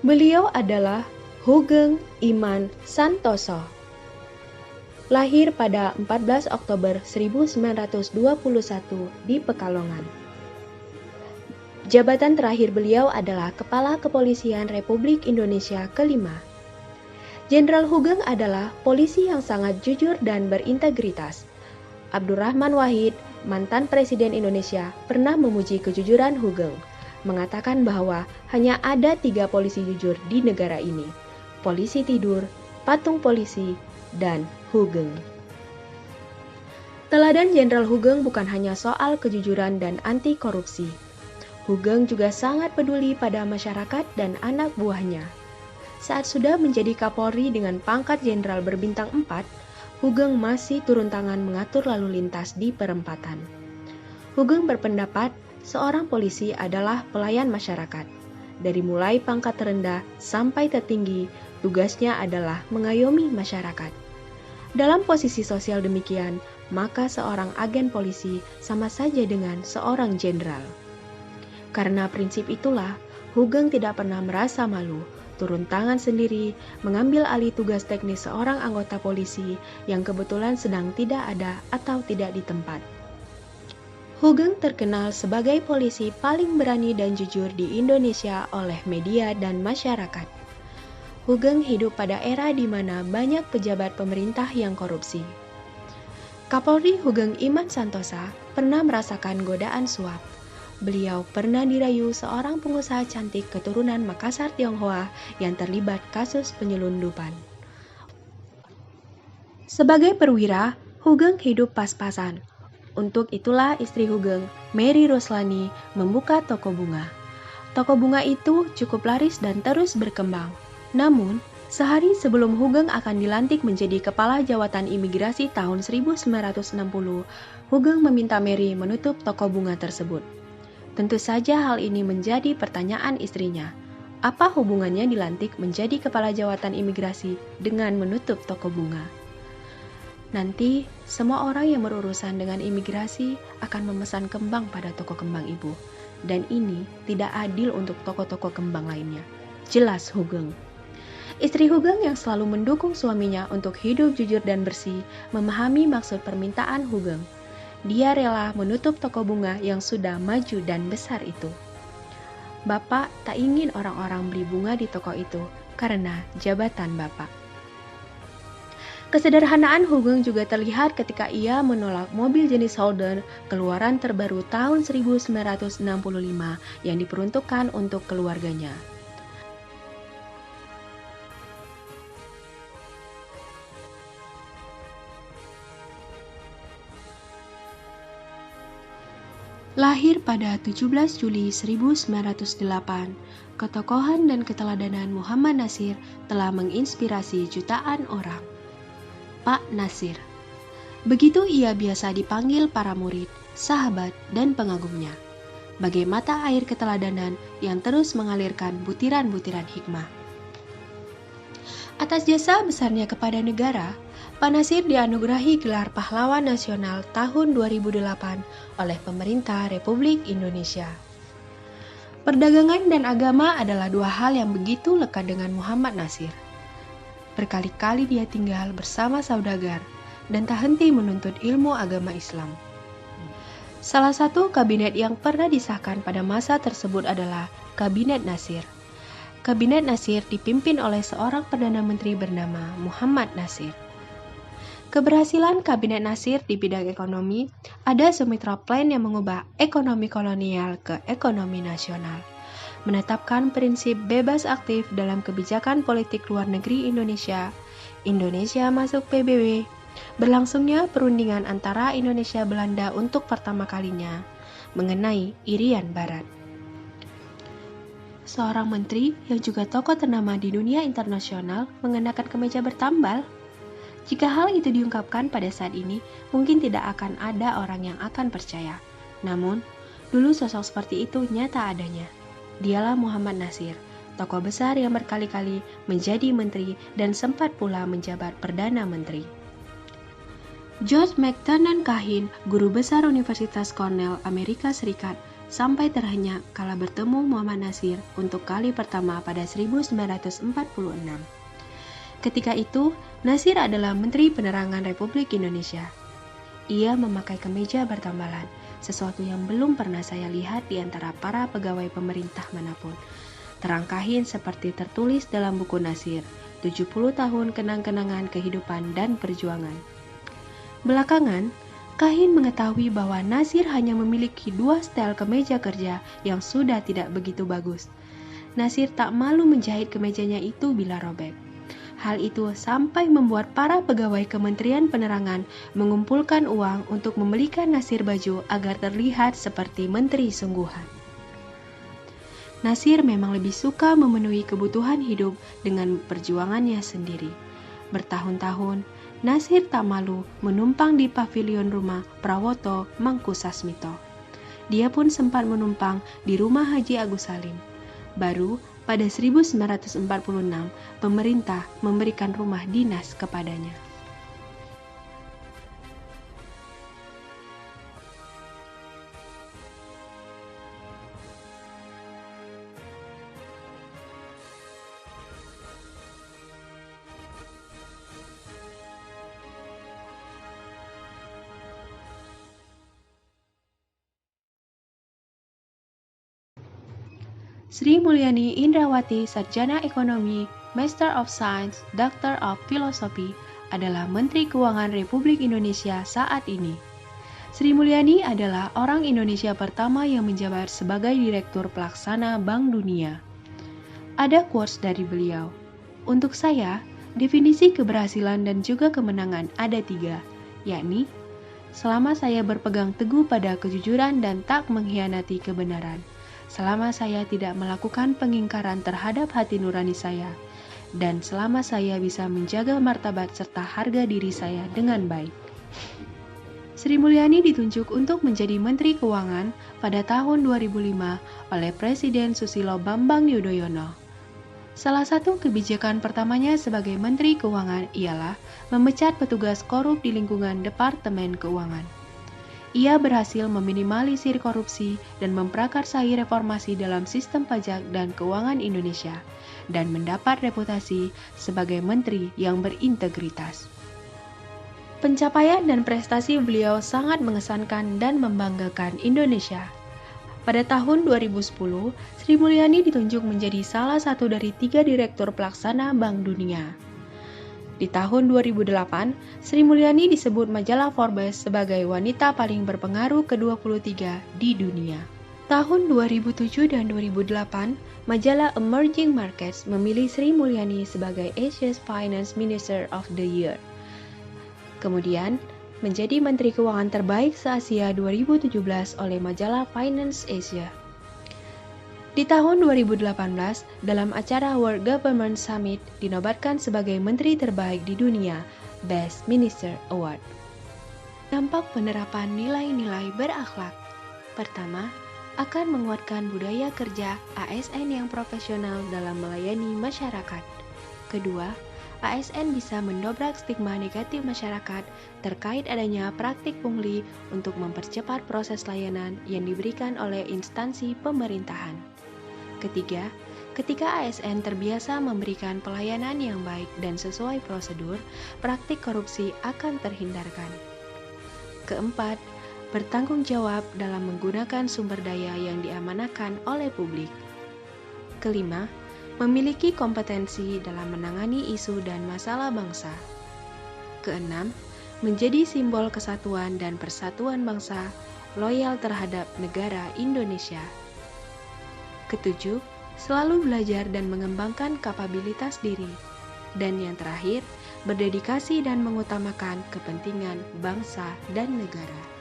Beliau adalah Hoegeng Imam Santoso. Lahir pada 14 Oktober 1921 di Pekalongan. Jabatan terakhir beliau adalah Kepala Kepolisian Republik Indonesia kelima. Jenderal Hoegeng adalah polisi yang sangat jujur dan berintegritas. Abdurrahman Wahid, mantan Presiden Indonesia, pernah memuji kejujuran Hoegeng, mengatakan bahwa hanya ada 3 polisi jujur di negara ini: polisi tidur, patung polisi, dan Hoegeng. Teladan Jenderal Hoegeng bukan hanya soal kejujuran dan anti korupsi. Hoegeng juga sangat peduli pada masyarakat dan anak buahnya. Saat sudah menjadi Kapolri dengan pangkat jenderal berbintang 4, Hoegeng masih turun tangan mengatur lalu lintas di perempatan. Hoegeng berpendapat seorang polisi adalah pelayan masyarakat. Dari mulai pangkat terendah sampai tertinggi, tugasnya adalah mengayomi masyarakat. Dalam posisi sosial demikian, maka seorang agen polisi sama saja dengan seorang jenderal. Karena prinsip itulah, Hoegeng tidak pernah merasa malu, turun tangan sendiri, mengambil alih tugas teknis seorang anggota polisi yang kebetulan sedang tidak ada atau tidak di tempat. Hoegeng terkenal sebagai polisi paling berani dan jujur di Indonesia oleh media dan masyarakat. Hoegeng hidup pada era di mana banyak pejabat pemerintah yang korupsi. Kapolri Hoegeng Imam Santoso pernah merasakan godaan suap. Beliau pernah dirayu seorang pengusaha cantik keturunan Makassar Tionghoa yang terlibat kasus penyelundupan. Sebagai perwira, Hoegeng hidup pas-pasan. Untuk itulah istri Hoegeng, Mary Roslani, membuka toko bunga. Toko bunga itu cukup laris dan terus berkembang. Namun, sehari sebelum Hoegeng akan dilantik menjadi Kepala Jawatan Imigrasi tahun 1960, Hoegeng meminta Mary menutup toko bunga tersebut. Tentu saja hal ini menjadi pertanyaan istrinya. Apa hubungannya dilantik menjadi Kepala Jawatan Imigrasi dengan menutup toko bunga? Nanti, semua orang yang berurusan dengan imigrasi akan memesan kembang pada toko kembang ibu. Dan ini tidak adil untuk toko-toko kembang lainnya. Jelas Hoegeng. Istri Hoegeng yang selalu mendukung suaminya untuk hidup jujur dan bersih, memahami maksud permintaan Hoegeng. Dia rela menutup toko bunga yang sudah maju dan besar itu. Bapak tak ingin orang-orang beli bunga di toko itu karena jabatan Bapak. Kesederhanaan Hoegeng juga terlihat ketika ia menolak mobil jenis Holden keluaran terbaru tahun 1965 yang diperuntukkan untuk keluarganya. Lahir pada 17 Juli 1908, ketokohan dan keteladanan Muhammad Natsir telah menginspirasi jutaan orang. Pak Natsir. Begitu ia biasa dipanggil para murid, sahabat, dan pengagumnya. Bagai mata air keteladanan yang terus mengalirkan butiran-butiran hikmah. Atas jasa besarnya kepada negara, Pak Natsir dianugerahi gelar Pahlawan Nasional tahun 2008 oleh pemerintah Republik Indonesia. Perdagangan dan agama adalah dua hal yang begitu lekat dengan Muhammad Natsir. Berkali-kali dia tinggal bersama saudagar dan tak henti menuntut ilmu agama Islam. Salah satu kabinet yang pernah disahkan pada masa tersebut adalah Kabinet Natsir. Kabinet Natsir dipimpin oleh seorang Perdana Menteri bernama Muhammad Natsir. Keberhasilan Kabinet Natsir di bidang ekonomi ada Sumatra Plan yang mengubah ekonomi kolonial ke ekonomi nasional, menetapkan prinsip bebas aktif dalam kebijakan politik luar negeri Indonesia, Indonesia masuk PBB, berlangsungnya perundingan antara Indonesia Belanda untuk pertama kalinya mengenai Irian Barat. Seorang menteri yang juga tokoh ternama di dunia internasional mengenakan kemeja bertambal. Jika hal itu diungkapkan pada saat ini, mungkin tidak akan ada orang yang akan percaya. Namun, dulu sosok seperti itu nyata adanya. Dialah Muhammad Natsir, tokoh besar yang berkali-kali menjadi menteri dan sempat pula menjabat Perdana Menteri. George McTernan Kahin, guru besar Universitas Cornell, Amerika Serikat, sampai terhenyak kala bertemu Muhammad Nasir untuk kali pertama pada 1946. Ketika itu, Nasir adalah Menteri Penerangan Republik Indonesia. Ia memakai kemeja bertambalan, sesuatu yang belum pernah saya lihat di antara para pegawai pemerintah manapun. Terangkahin seperti tertulis dalam buku Nasir, 70 tahun kenang-kenangan kehidupan dan perjuangan. Belakangan, Kahin mengetahui bahwa Nasir hanya memiliki 2 setel kemeja kerja yang sudah tidak begitu bagus. Nasir tak malu menjahit kemejanya itu bila robek. Hal itu sampai membuat para pegawai Kementerian Penerangan mengumpulkan uang untuk membelikan Nasir baju agar terlihat seperti menteri sungguhan. Nasir memang lebih suka memenuhi kebutuhan hidup dengan perjuangannya sendiri. Bertahun-tahun, Nasir tak malu menumpang di pavilion rumah Prawoto Mangkusasmito. Dia pun sempat menumpang di rumah Haji Agus Salim. Baru pada 1946, pemerintah memberikan rumah dinas kepadanya. Sri Mulyani Indrawati, Sarjana Ekonomi, Master of Science, Doctor of Philosophy, adalah Menteri Keuangan Republik Indonesia saat ini. Sri Mulyani adalah orang Indonesia pertama yang menjabat sebagai Direktur Pelaksana Bank Dunia. Ada quotes dari beliau. Untuk saya, definisi keberhasilan dan juga kemenangan ada 3, yakni selama saya berpegang teguh pada kejujuran dan tak mengkhianati kebenaran. Selama saya tidak melakukan pengingkaran terhadap hati nurani saya, dan selama saya bisa menjaga martabat serta harga diri saya dengan baik. Sri Mulyani ditunjuk untuk menjadi Menteri Keuangan pada tahun 2005 oleh Presiden Susilo Bambang Yudhoyono. Salah satu kebijakan pertamanya sebagai Menteri Keuangan ialah memecat petugas korup di lingkungan Departemen Keuangan. Ia berhasil meminimalisir korupsi dan memprakarsai reformasi dalam sistem pajak dan keuangan Indonesia, dan mendapat reputasi sebagai menteri yang berintegritas. Pencapaian dan prestasi beliau sangat mengesankan dan membanggakan Indonesia. Pada tahun 2010, Sri Mulyani ditunjuk menjadi salah satu dari 3 direktur pelaksana Bank Dunia. Di tahun 2008, Sri Mulyani disebut majalah Forbes sebagai wanita paling berpengaruh ke-23 di dunia. Tahun 2007 dan 2008, majalah Emerging Markets memilih Sri Mulyani sebagai Asia's Finance Minister of the Year. Kemudian, menjadi Menteri Keuangan terbaik se-Asia 2017 oleh majalah Finance Asia. Di tahun 2018, dalam acara World Government Summit dinobatkan sebagai Menteri Terbaik di Dunia, Best Minister Award. Dampak penerapan nilai-nilai berakhlak. Pertama, akan menguatkan budaya kerja ASN yang profesional dalam melayani masyarakat. Kedua, ASN bisa mendobrak stigma negatif masyarakat terkait adanya praktik pungli untuk mempercepat proses layanan yang diberikan oleh instansi pemerintahan. Ketiga, ketika ASN terbiasa memberikan pelayanan yang baik dan sesuai prosedur, praktik korupsi akan terhindarkan. Keempat, bertanggung jawab dalam menggunakan sumber daya yang diamanahkan oleh publik. Kelima, memiliki kompetensi dalam menangani isu dan masalah bangsa. Keenam, menjadi simbol kesatuan dan persatuan bangsa, loyal terhadap negara Indonesia. Ketujuh, selalu belajar dan mengembangkan kapabilitas diri. Dan yang terakhir, berdedikasi dan mengutamakan kepentingan bangsa dan negara.